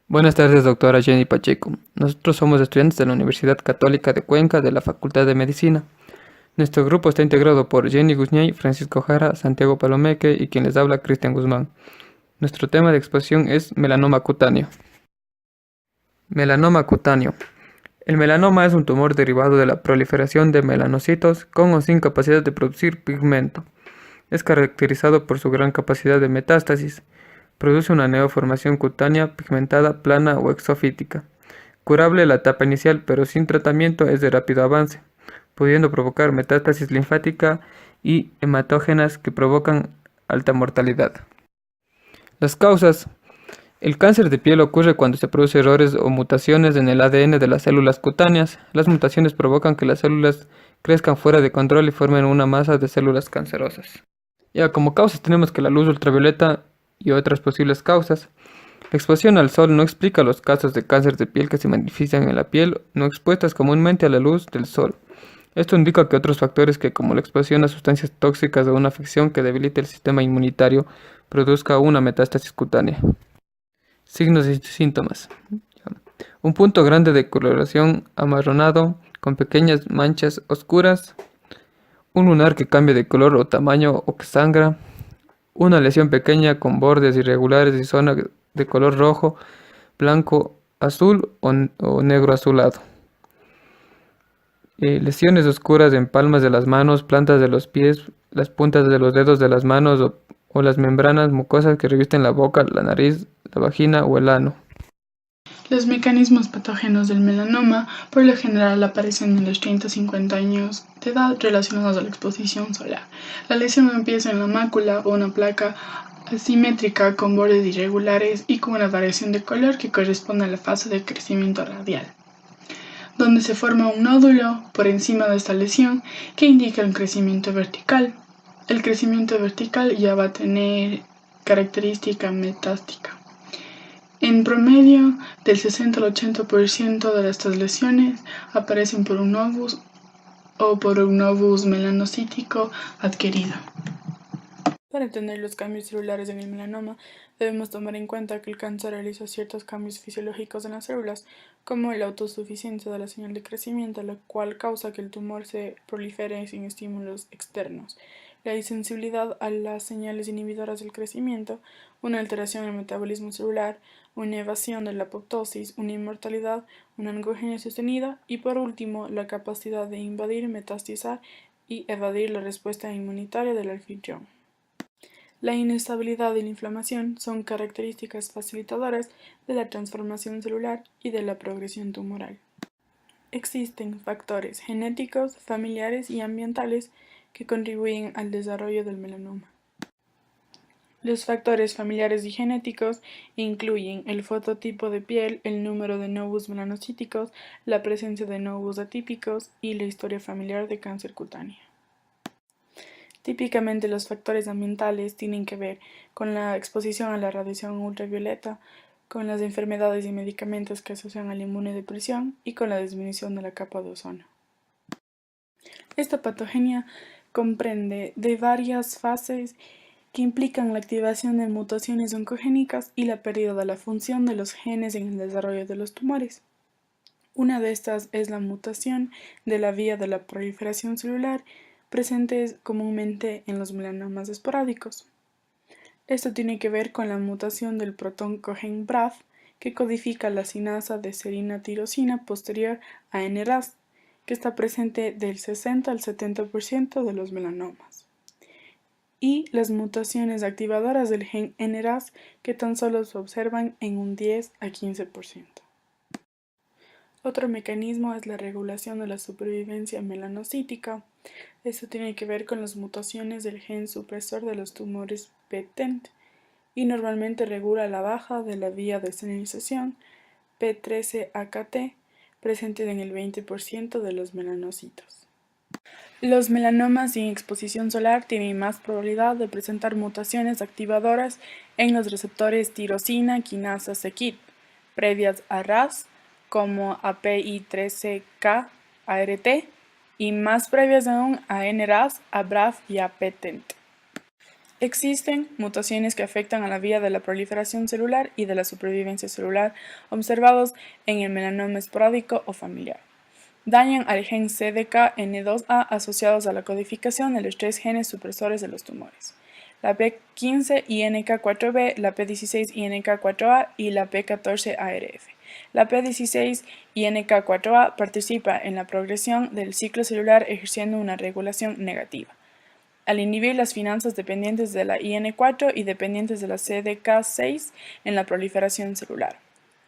Buenas tardes, doctora Jenny Pacheco. Nosotros somos estudiantes de la Universidad Católica de Cuenca de la Facultad de Medicina. Nuestro grupo está integrado por Jenny Guzñay, Francisco Jara, Santiago Palomeque y quien les habla, Cristian Guzmán. Nuestro tema de exposición es melanoma cutáneo. Melanoma cutáneo. El melanoma es un tumor derivado de la proliferación de melanocitos con o sin capacidad de producir pigmento. Es caracterizado por su gran capacidad de metástasis. Produce una neoformación cutánea pigmentada, plana o exofítica. Curable la etapa inicial, pero sin tratamiento es de rápido avance, pudiendo provocar metástasis linfática y hematógenas que provocan alta mortalidad. Las causas. El cáncer de piel ocurre cuando se producen errores o mutaciones en el ADN de las células cutáneas. Las mutaciones provocan que las células crezcan fuera de control y formen una masa de células cancerosas. Ya como causas tenemos que la luz ultravioleta y otras posibles causas. La exposición al sol no explica los casos de cáncer de piel que se manifiestan en la piel no expuestas comúnmente a la luz del sol. Esto indica que otros factores como la exposición a sustancias tóxicas o una afección que debilite el sistema inmunitario produzca una metástasis cutánea. Signos y síntomas. Un punto grande de coloración amarronado con pequeñas manchas oscuras. Un lunar que cambia de color o tamaño o que sangra. Una lesión pequeña con bordes irregulares y zona de color rojo, blanco, azul o negro azulado. Lesiones oscuras en palmas de las manos, plantas de los pies, las puntas de los dedos de las manos o las membranas mucosas que revisten la boca, la nariz, la vagina o el ano. Los mecanismos patógenos del melanoma por lo general aparecen en los 30 a 50 años de edad relacionados a la exposición solar. La lesión empieza en la mácula o una placa asimétrica con bordes irregulares y con una variación de color que corresponde a la fase de crecimiento radial, donde se forma un nódulo por encima de esta lesión que indica un crecimiento vertical. El crecimiento vertical ya va a tener característica metástica. En promedio, del 60 al 80% de estas lesiones aparecen por un novus o por un novus melanocítico adquirido. Para entender los cambios celulares en el melanoma, debemos tomar en cuenta que el cáncer realiza ciertos cambios fisiológicos en las células, como la autosuficiencia de la señal de crecimiento, la cual causa que el tumor se prolifere sin estímulos externos, la insensibilidad a las señales inhibidoras del crecimiento, una alteración en el metabolismo celular, una evasión de la apoptosis, una inmortalidad, una oncogenia sostenida y, por último, la capacidad de invadir, metastizar y evadir la respuesta inmunitaria del anfitrión. La inestabilidad y la inflamación son características facilitadoras de la transformación celular y de la progresión tumoral. Existen factores genéticos, familiares y ambientales que contribuyen al desarrollo del melanoma. Los factores familiares y genéticos incluyen el fototipo de piel, el número de novus melanocíticos, la presencia de novus atípicos y la historia familiar de cáncer cutáneo. Típicamente los factores ambientales tienen que ver con la exposición a la radiación ultravioleta, con las enfermedades y medicamentos que asocian a la inmunodepresión y con la disminución de la capa de ozono. Esta patogenia comprende de varias fases que implican la activación de mutaciones oncogénicas y la pérdida de la función de los genes en el desarrollo de los tumores. Una de estas es la mutación de la vía de la proliferación celular, presentes comúnmente en los melanomas esporádicos. Esto tiene que ver con la mutación del protón-cogen BRAF, que codifica la sinasa de serina-tirosina posterior a NRAS, que está presente del 60 al 70% de los melanomas, y las mutaciones activadoras del gen NRAS, que tan solo se observan en un 10 a 15%. Otro mecanismo es la regulación de la supervivencia melanocítica. Esto tiene que ver con las mutaciones del gen supresor de los tumores PTENT y normalmente regula la baja de la vía de señalización P13-AKT presente en el 20% de los melanocitos. Los melanomas sin exposición solar tienen más probabilidad de presentar mutaciones activadoras en los receptores tirosina quinasa c-KIT previas a RAS, como a PI3K, ART, y más previas aún a NRAS, a BRAF y a PTENT. Existen mutaciones que afectan a la vía de la proliferación celular y de la supervivencia celular observados en el melanoma esporádico o familiar. Dañan al gen CDKN2A asociados a la codificación de los 3 genes supresores de los tumores: la P15 INK4B, la P16 INK4A y la P14ARF. La P16 INK4A participa en la progresión del ciclo celular ejerciendo una regulación negativa, al inhibir las finanzas dependientes de la IN4 y dependientes de la CDK6 en la proliferación celular.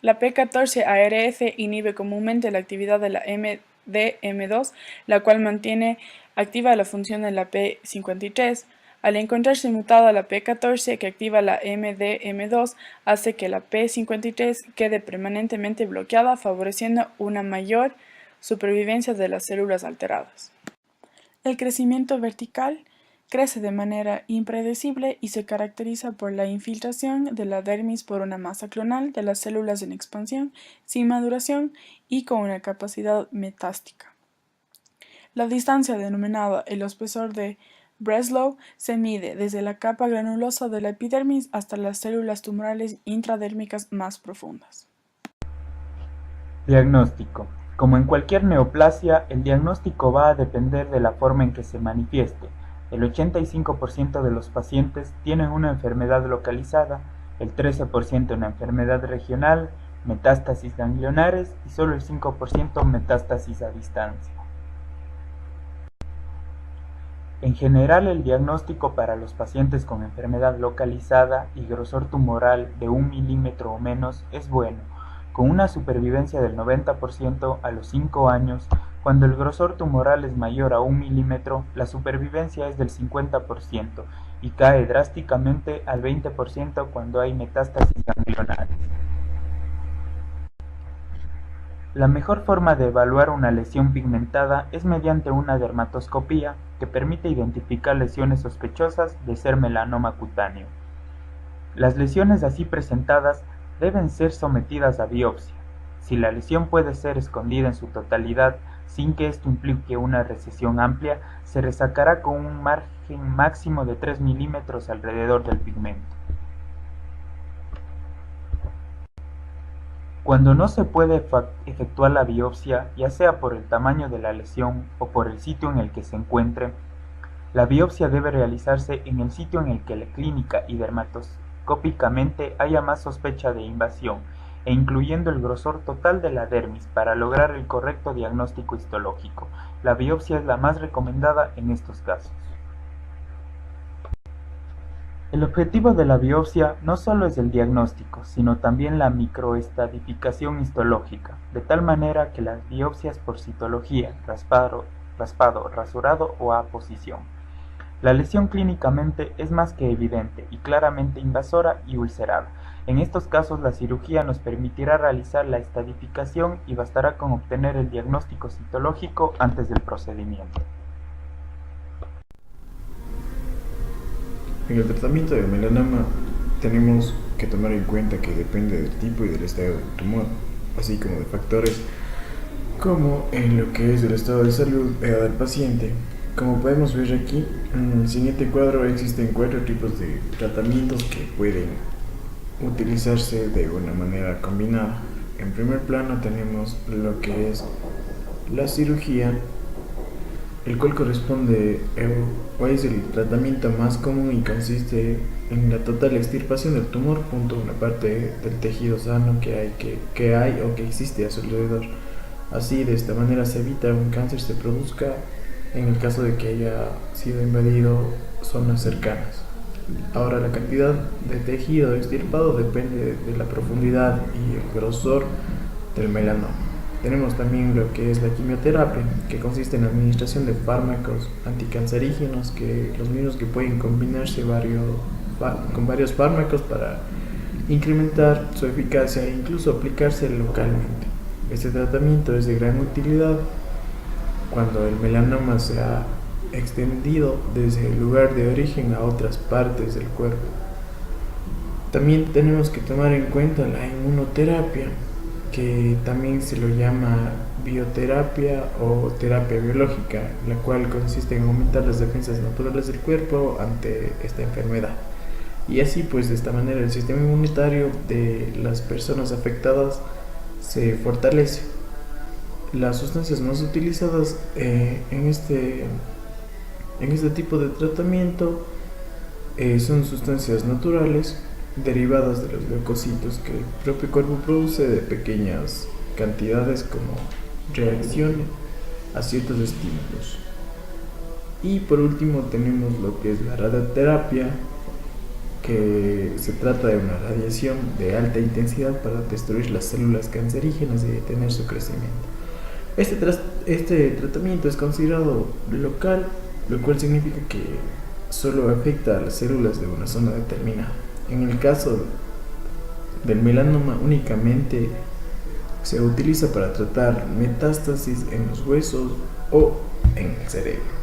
La P14ARF inhibe comúnmente la actividad de la MDM2, la cual mantiene activa la función de la P53. Al encontrarse mutada la P14 que activa la MDM2, hace que la P53 quede permanentemente bloqueada, favoreciendo una mayor supervivencia de las células alteradas. El crecimiento vertical crece de manera impredecible y se caracteriza por la infiltración de la dermis por una masa clonal de las células en expansión, sin maduración y con una capacidad metástica. La distancia, denominada el espesor de Breslow, se mide desde la capa granulosa de la epidermis hasta las células tumorales intradérmicas más profundas. Diagnóstico. Como en cualquier neoplasia, el diagnóstico va a depender de la forma en que se manifieste. El 85% de los pacientes tienen una enfermedad localizada, el 13% una enfermedad regional, metástasis ganglionares y solo el 5% metástasis a distancia. En general, el diagnóstico para los pacientes con enfermedad localizada y grosor tumoral de 1 milímetro o menos es bueno, con una supervivencia del 90% a los 5 años. Cuando el grosor tumoral es mayor a 1 milímetro, la supervivencia es del 50% y cae drásticamente al 20% cuando hay metástasis ganglionares. La mejor forma de evaluar una lesión pigmentada es mediante una dermatoscopía que permite identificar lesiones sospechosas de ser melanoma cutáneo. Las lesiones así presentadas deben ser sometidas a biopsia. Si la lesión puede ser escondida en su totalidad sin que esto implique una recesión amplia, se resacará con un margen máximo de 3 milímetros alrededor del pigmento. Cuando no se puede efectuar la biopsia, ya sea por el tamaño de la lesión o por el sitio en el que se encuentre, la biopsia debe realizarse en el sitio en el que la clínica y dermatoscópicamente haya más sospecha de invasión, e incluyendo el grosor total de la dermis para lograr el correcto diagnóstico histológico. La biopsia es la más recomendada en estos casos. El objetivo de la biopsia no solo es el diagnóstico, sino también la microestratificación histológica, de tal manera que las biopsias por citología, raspado, rasurado o aposición. La lesión clínicamente es más que evidente y claramente invasora y ulcerada. En estos casos, la cirugía nos permitirá realizar la estratificación y bastará con obtener el diagnóstico citológico antes del procedimiento. En el tratamiento de melanoma tenemos que tomar en cuenta que depende del tipo y del estado del tumor, así como de factores como en lo que es el estado de salud del paciente. Como podemos ver aquí, en el siguiente cuadro existen 4 tipos de tratamientos que pueden utilizarse de una manera combinada. En primer plano tenemos lo que es la cirugía, el cual corresponde o es el tratamiento más común y consiste en la total extirpación del tumor junto a una parte del tejido sano que hay o que existe a su alrededor. Así, de esta manera se evita un cáncer se produzca en el caso de que haya sido invadido zonas cercanas. Ahora, la cantidad de tejido extirpado depende de la profundidad y el grosor del melanoma. Tenemos también lo que es la quimioterapia, que consiste en la administración de fármacos anticancerígenos, que los mismos que pueden combinarse con varios fármacos para incrementar su eficacia e incluso aplicarse localmente. Este tratamiento es de gran utilidad cuando el melanoma se ha extendido desde el lugar de origen a otras partes del cuerpo. También tenemos que tomar en cuenta la inmunoterapia, que también se lo llama bioterapia o terapia biológica, la cual consiste en aumentar las defensas naturales del cuerpo ante esta enfermedad. Y así pues de esta manera el sistema inmunitario de las personas afectadas se fortalece. Las sustancias más utilizadas en este tipo de tratamiento son sustancias naturales derivadas de los leucocitos que el propio cuerpo produce de pequeñas cantidades como reacción a ciertos estímulos. Y por último tenemos lo que es la radioterapia, que se trata de una radiación de alta intensidad para destruir las células cancerígenas y detener su crecimiento. Este tratamiento es considerado local, lo cual significa que solo afecta a las células de una zona determinada. En el caso del melanoma únicamente se utiliza para tratar metástasis en los huesos o en el cerebro.